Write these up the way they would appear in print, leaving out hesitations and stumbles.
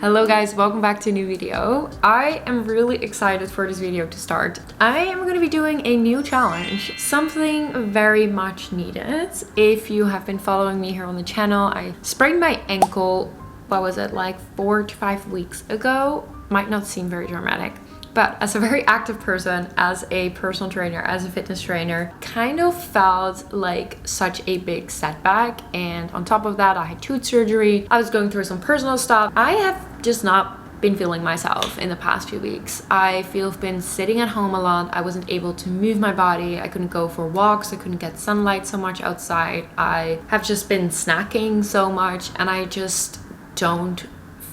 Hello guys, welcome back to a new video. I am really excited for this video to start. I am going to be doing a new challenge, something very much needed. If you have been following me here on the channel, I sprained my ankle, what was it, like 4 to 5 weeks ago. Might not seem very dramatic, but as a very active person, as a personal trainer, as a fitness trainer, kind of felt like such a big setback. And on top of that, I had tooth surgery. I was going through some personal stuff. I have just not been feeling myself in the past few weeks. I feel I've been sitting at home a lot. I wasn't able to move my body. I couldn't go for walks. I couldn't get sunlight so much outside. I have just been snacking so much, and I just don't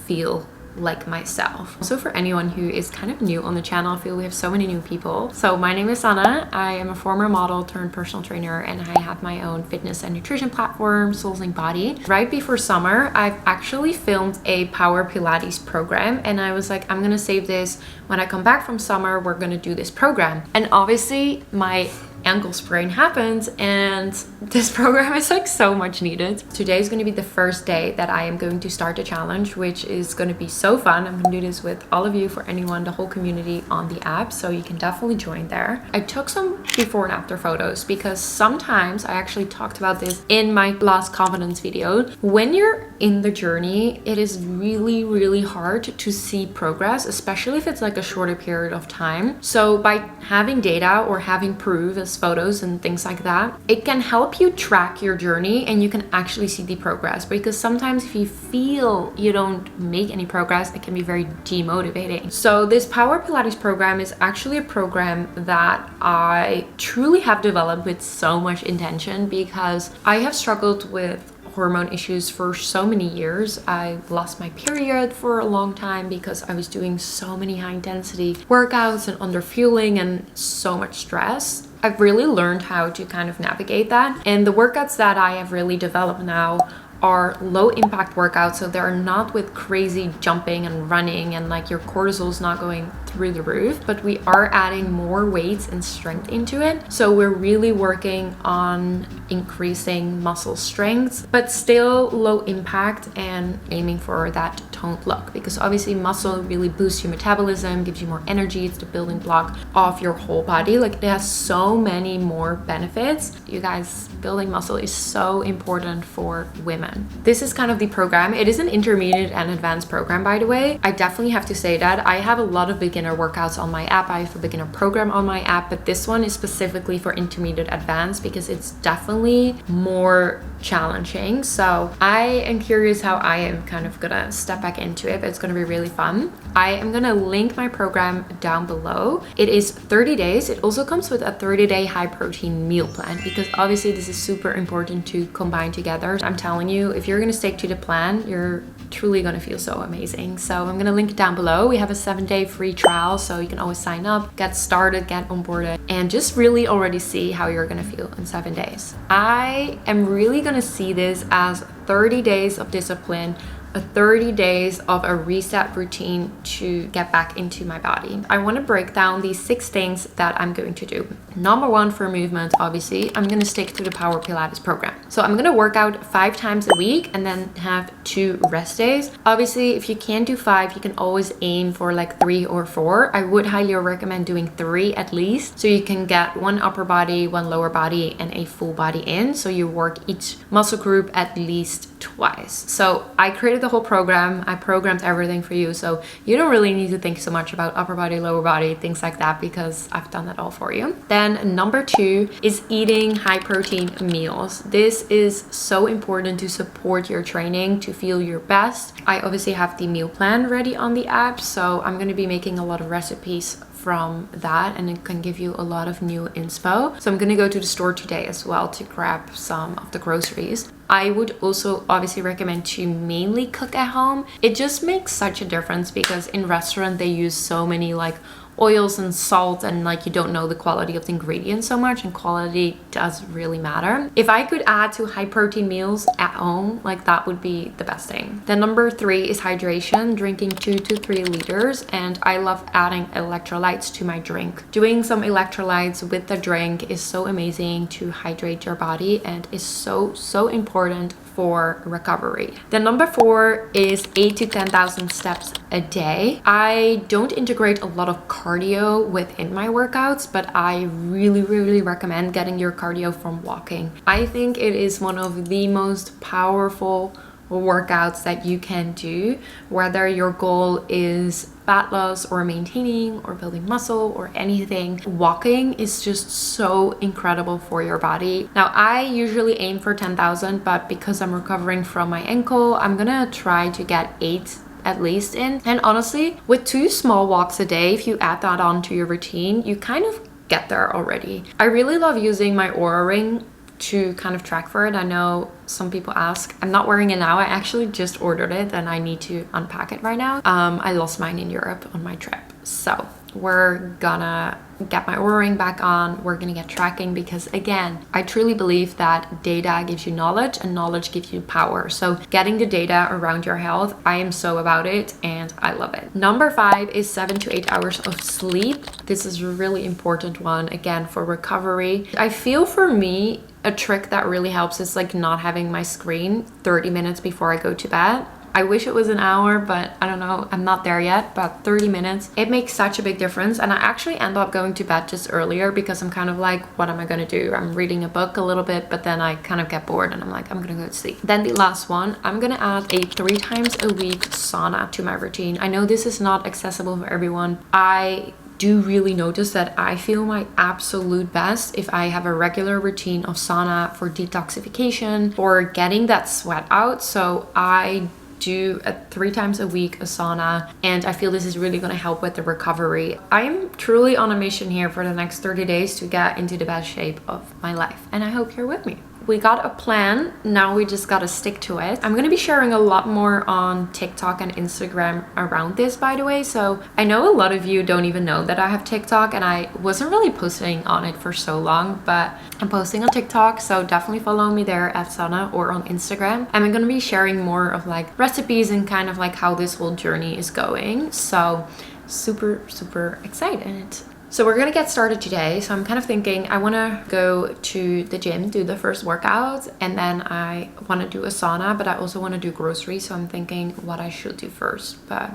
feel like myself. Also, for anyone who is kind of new on the channel, I feel we have so many new people. So my name is Sanne. I am a former model turned personal trainer, and I have my own fitness and nutrition platform, Souls and Body. Right before summer, I've actually filmed a power Pilates program, and I was like, I'm gonna save this. When I come back from summer, we're gonna do this program. And obviously my ankle sprain happened, and this program is like so much needed. Today is going to be the first day that I am going to start the challenge, which is going to be so fun. I'm going to do this with all of you, for anyone, the whole community on the app, so you can definitely join there. I took some before and after photos because sometimes, I actually talked about this in my last confidence video, when you're in the journey, it is really hard to see progress, especially if it's like a shorter period of time. So by having data or having proof as photos and things like that, it can help you track your journey, and you can actually see the progress. Because sometimes if you feel you don't make any progress, it can be very demotivating. So this Power Pilates program is actually a program that I truly have developed with so much intention, because I have struggled with hormone issues for so many years. I lost my period for a long time because I was doing so many high intensity workouts and under fueling and so much stress. I've really learned how to kind of navigate that, and the workouts that I have really developed now are low impact workouts, so they're not with crazy jumping and running, and like your cortisol is not going through the roof, but we are adding more weights and strength into it. So we're really working on increasing muscle strength, but still low impact, and aiming for that toned look, because obviously muscle really boosts your metabolism, gives you more energy. It's the building block of your whole body. Like, it has so many more benefits. You guys, building muscle is so important for women. This is kind of the program. It is an intermediate and advanced program, by the way. I definitely have to say that. I have a lot of beginner workouts on my app. I have a beginner program on my app, but this one is specifically for intermediate advanced because it's definitely more challenging. So I am curious how I am kind of gonna step back into it, but it's gonna be really fun. I am gonna link my program down below. It is 30 days. It also comes with a 30-day high protein meal plan, because obviously this is super important to combine together. I'm telling you, if you're gonna stick to the plan, you're truly gonna feel so amazing. So I'm gonna link it down below. We have a 7-day free trial, so you can always sign up, get started, get onboarded, and just really already see how you're gonna feel in 7 days. I am really gonna see this as 30 days of discipline, 30 days of a reset routine to get back into my body. I want to break down these 6 things that I'm going to do. Number 1, for movement, obviously, I'm going to stick to the Power Pilates program. So I'm going to work out 5 times a week and then have 2 rest days. Obviously, if you can't do 5, you can always aim for like 3 or 4. I would highly recommend doing 3 at least, so you can get 1 upper body, 1 lower body, and a full body in. So you work each muscle group at least twice. So I created the whole program. I programmed everything for you, so you don't really need to think so much about upper body, lower body, things like that, because I've done that all for you. Then number 2 is eating high protein meals. This is so important to support your training, to feel your best. I obviously have the meal plan ready on the app, so I'm going to be making a lot of recipes from that, and it can give you a lot of new inspo. So I'm gonna go to the store today as well to grab some of the groceries. I would also obviously recommend to mainly cook at home. It just makes such a difference, because in restaurant they use so many like oils and salt, and like you don't know the quality of the ingredients so much, and quality does really matter. If I could add to high protein meals at home, like that would be the best thing. Then number 3 is hydration, drinking 2 to 3 liters, and I love adding electrolytes to my drink. Doing some electrolytes with the drink is so amazing to hydrate your body, and is so important for recovery. Then number 4 is 8 to 10,000 steps a day. I don't integrate a lot of cardio within my workouts, but I really recommend getting your cardio from walking. I think it is one of the most powerful workouts that you can do, whether your goal is fat loss or maintaining or building muscle or anything. Walking is just so incredible for your body. Now, I usually aim for 10,000, but because I'm recovering from my ankle, I'm gonna try to get 8 at least in. And honestly, with 2 small walks a day, if you add that onto your routine, you kind of get there already. I really love using my Oura ring to kind of track for it. I know some people ask. I'm not wearing it now. I actually just ordered it and I need to unpack it right now. I lost mine in Europe on my trip. So we're gonna get my Oura ring back on. We're gonna get tracking because, again, I truly believe that data gives you knowledge and knowledge gives you power. So getting the data around your health, I am so about it and I love it. Number 5 is 7 to 8 hours of sleep. This is a really important one, again, for recovery. I feel for me, a trick that really helps is like not having my screen 30 minutes before I go to bed. I wish it was an hour, but I don't know, I'm not there yet, but 30 minutes, it makes such a big difference. And I actually end up going to bed just earlier because I'm kind of like, what am I gonna do? I'm reading a book a little bit, but then I kind of get bored and I'm like, I'm gonna go to sleep. Then the last one, I'm gonna add a 3 times a week sauna to my routine. I know this is not accessible for everyone. I do really notice that I feel my absolute best if I have a regular routine of sauna for detoxification, for getting that sweat out. So I do 3 times a week a sauna, and I feel this is really going to help with the recovery. I'm truly on a mission here for the next 30 days to get into the best shape of my life, and I hope you're with me. We got a plan, now we just gotta stick to it. I'm gonna be sharing a lot more on TikTok and Instagram around this, by the way. So I know a lot of you don't even know that I have TikTok, and I wasn't really posting on it for so long, but I'm posting on TikTok, so definitely follow me there at Sanne or on Instagram. And I'm gonna be sharing more of like recipes and kind of like how this whole journey is going. So super excited. So we're gonna get started today. So I'm kind of thinking I wanna go to the gym, do the first workout, and then I wanna do a sauna, but I also wanna do groceries. So I'm thinking what I should do first, but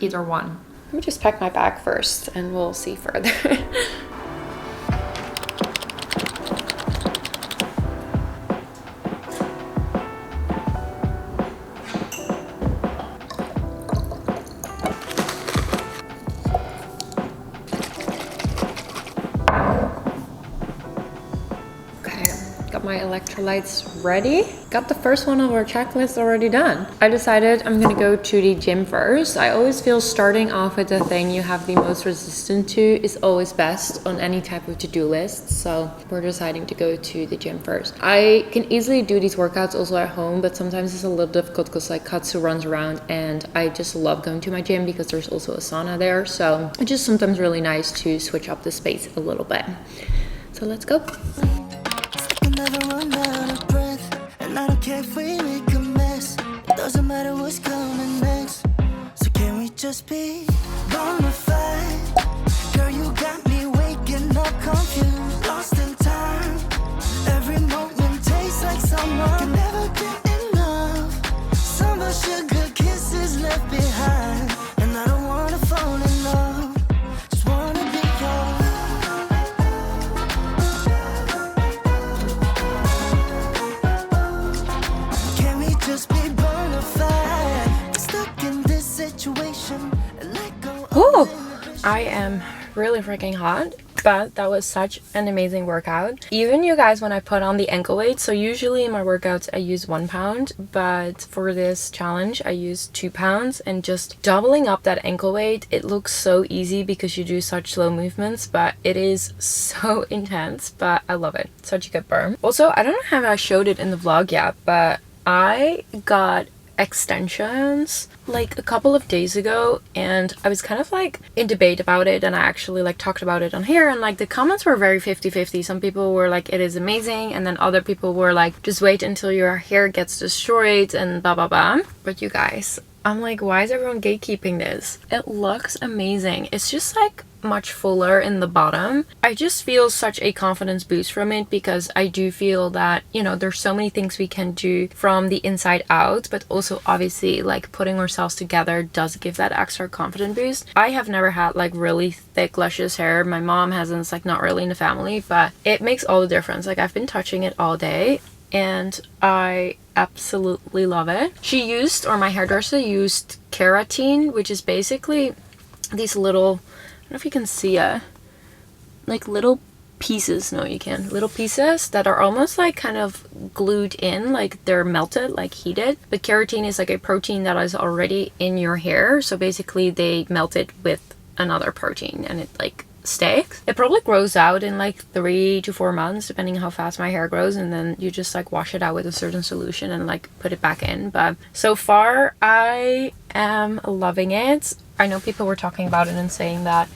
either one. Let me just pack my bag first and we'll see further. My electrolytes ready. Got the first one of our checklist already done. I decided I'm gonna go to the gym first. I always feel starting off with the thing you have the most resistance to is always best on any type of to-do list. So we're deciding to go to the gym first. I can easily do these workouts also at home, but sometimes it's a little difficult because like Katsu runs around, and I just love going to my gym because there's also a sauna there. So it's just sometimes really nice to switch up the space a little bit. So let's go. Never run out of breath, and I don't care if we make a mess. It doesn't matter what's coming next. So can we just be bona fide? Girl, you got me waking up confused, lost in time. Every moment tastes like summer. Can never get enough. Summer sugar kisses left behind, and I don't wanna fall in love. Just wanna be yours. Just be bona fide. Stuck in this situation and let go. Ooh, I am really freaking hot, but that was such an amazing workout. Even you guys, when I put on the ankle weight, so usually in my workouts I use 1 pound, but for this challenge I use 2 pounds, and just doubling up that ankle weight, it looks so easy because you do such slow movements, but it is so intense, but I love it. Such a good burn. Also, I don't know how I showed it in the vlog yet, but I got extensions like a couple of days ago, and I was kind of like in debate about it, and I actually like talked about it on here, and like the comments were very 50-50. Some people were like, it is amazing, and then other people were like, just wait until your hair gets destroyed and blah blah blah. But you guys, I'm like, why is everyone gatekeeping this? It looks amazing. It's just like much fuller in the bottom. I just feel such a confidence boost from it because I do feel that, you know, there's so many things we can do from the inside out, but also obviously like putting ourselves together does give that extra confidence boost. I have never had like really thick luscious hair. My mom hasn't. It's like not really in the family, but it makes all the difference. Like I've been touching it all day and I absolutely love it. She used, or my hairdresser used, keratin, which is basically these little, I don't know if you can see it, like little pieces. No, you can. Little pieces that are almost like kind of glued in, like they're melted, like heated. But keratin is like a protein that is already in your hair. So basically they melt it with another protein and it like sticks. It probably grows out in like 3 to 4 months depending how fast my hair grows, and then you just like wash it out with a certain solution and like put it back in. But so far I am loving it. I know people were talking about it and saying that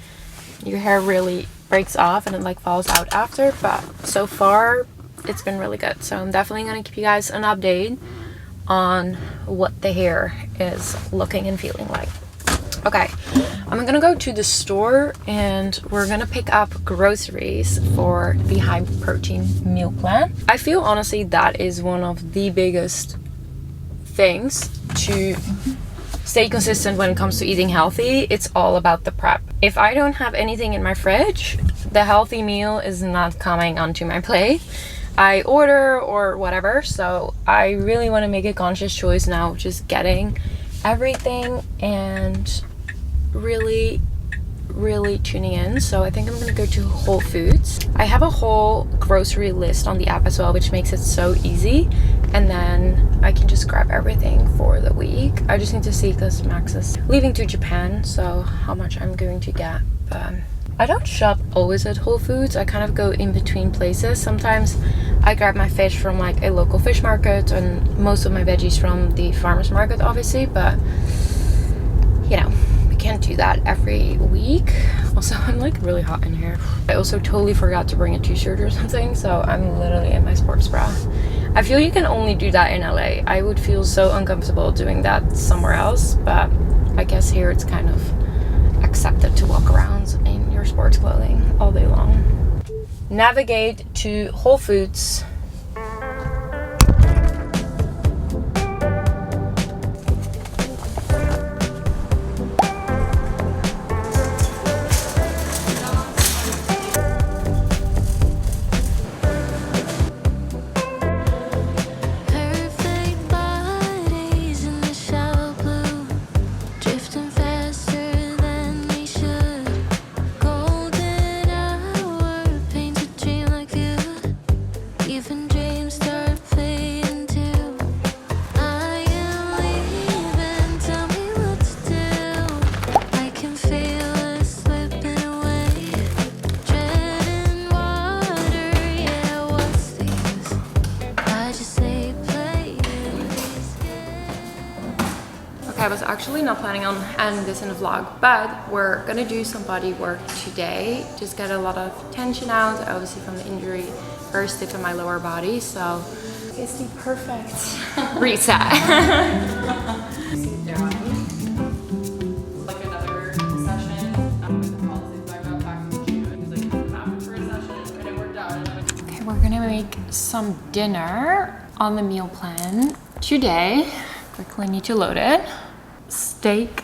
your hair really breaks off and it like falls out after, but so far it's been really good. So I'm definitely gonna give you guys an update on what the hair is looking and feeling like. Okay, I'm gonna go to the store and we're gonna pick up groceries for the high protein meal plan. I feel honestly that is one of the biggest things to stay consistent when it comes to eating healthy. It's all about the prep. If I don't have anything in my fridge, the healthy meal is not coming onto my plate. I order or whatever, so I really want to make a conscious choice now, just getting everything and really tuning in. So I think I'm gonna go to Whole Foods. I have a whole grocery list on the app as well, which makes it so easy, and then I can just grab everything for the week. I just need to see, because Max is leaving to Japan, so how much I'm going to get. But I don't shop always at Whole Foods. I kind of go in between places. Sometimes I grab my fish from like a local fish market and most of my veggies from the farmer's market obviously, but you know, can't do that every week. Also, I'm like really hot in here. I also totally forgot to bring a t-shirt or something, so I'm literally in my sports bra. I feel you can only do that in LA. I would feel so uncomfortable doing that somewhere else, but I guess here it's kind of accepted to walk around in your sports clothing all day long. Navigate to Whole Foods. I was actually not planning on ending this in a vlog, but we're gonna do some body work today. Just get a lot of tension out, obviously from the injury, very stiff in my lower body, so it's the perfect reset. Like another session with the policies I got back in June. It was like an hour for a session, and then we're done. Okay, we're gonna make some dinner on the meal plan today. Quickly need to load it. Steak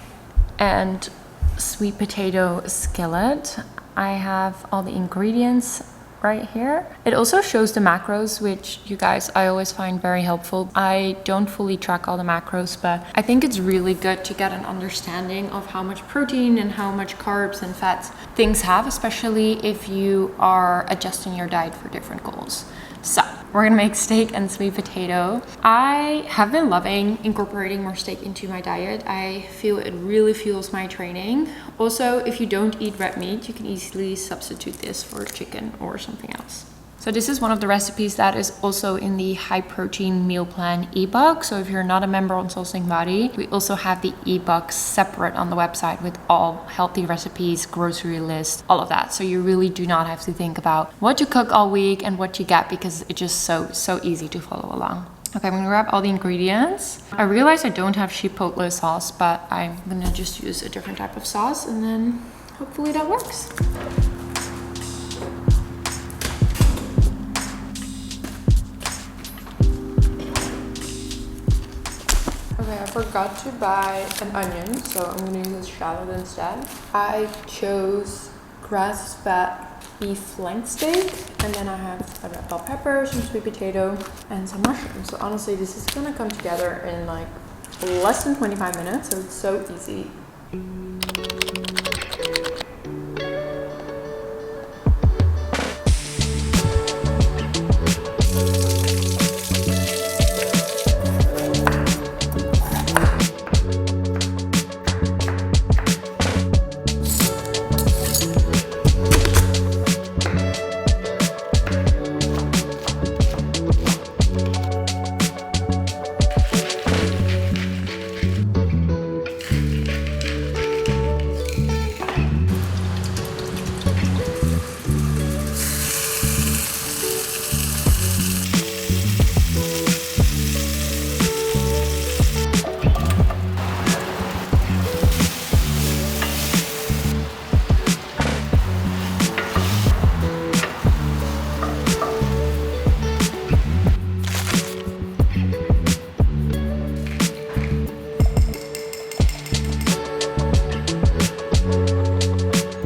and sweet potato skillet. I have all the ingredients right here. It also shows the macros, which you guys, I always find very helpful. I don't fully track all the macros, but I think it's really good to get an understanding of how much protein and how much carbs and fats things have, especially if you are adjusting your diet for different goals. So we're gonna make steak and sweet potato. I have been loving incorporating more steak into my diet. I feel it really fuels my training. Also, if you don't eat red meat, you can easily substitute this for chicken or something else. So this is one of the recipes that is also in the high protein meal plan ebook. So if you're not a member on Soul Sing Body, we also have the ebook separate on the website with all healthy recipes, grocery list, all of that. So you really do not have to think about what to cook all week and what you get, because it's just so easy to follow along. Okay, I'm gonna grab all the ingredients. I realized I don't have chipotle sauce, but I'm gonna just use a different type of sauce and then hopefully that works. Okay, I forgot to buy an onion, so I'm gonna use a shallot instead. I chose grass-fed beef flank steak, and then I have a red bell pepper, some sweet potato, and some mushrooms. So honestly, this is gonna come together in like less than 25 minutes, so it's so easy.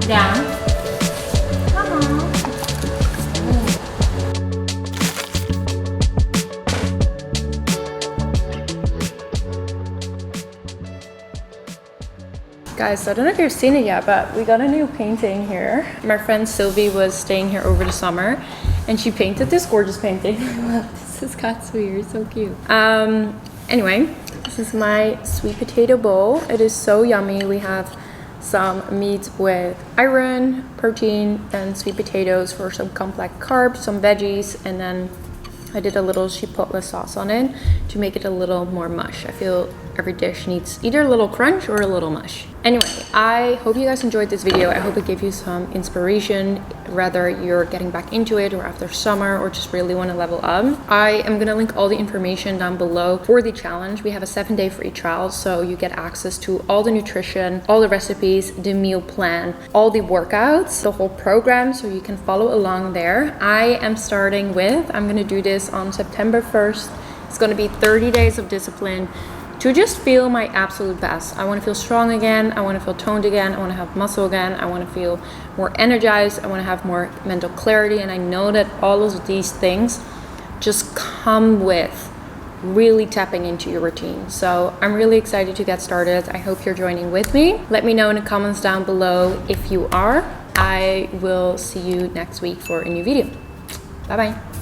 Down. Come on. Guys, I don't know if you've seen it yet, but we got a new painting here. My friend Sylvie was staying here over the summer and she painted this gorgeous painting. This is Katsu, you're so cute. Anyway, this is my sweet potato bowl. It is so yummy. We have some meat with iron, protein, and sweet potatoes for some complex carbs, some veggies, and then I did a little chipotle sauce on it to make it a little more mush. I feel every dish needs either a little crunch or a little mush. Anyway, I hope you guys enjoyed this video. I hope it gave you some inspiration, whether you're getting back into it or after summer or just really want to level up. I am gonna link all the information down below for the challenge. We have a 7-day free trial, so you get access to all the nutrition, all the recipes, the meal plan, all the workouts, the whole program, so you can follow along there. I am starting with, I'm gonna do this on September 1st. It's gonna be 30 days of discipline to just feel my absolute best. I wanna feel strong again, I wanna feel toned again, I wanna have muscle again, I wanna feel more energized, I wanna have more mental clarity, and I know that all of these things just come with really tapping into your routine. So I'm really excited to get started. I hope you're joining with me. Let me know in the comments down below if you are. I will see you next week for a new video. Bye bye.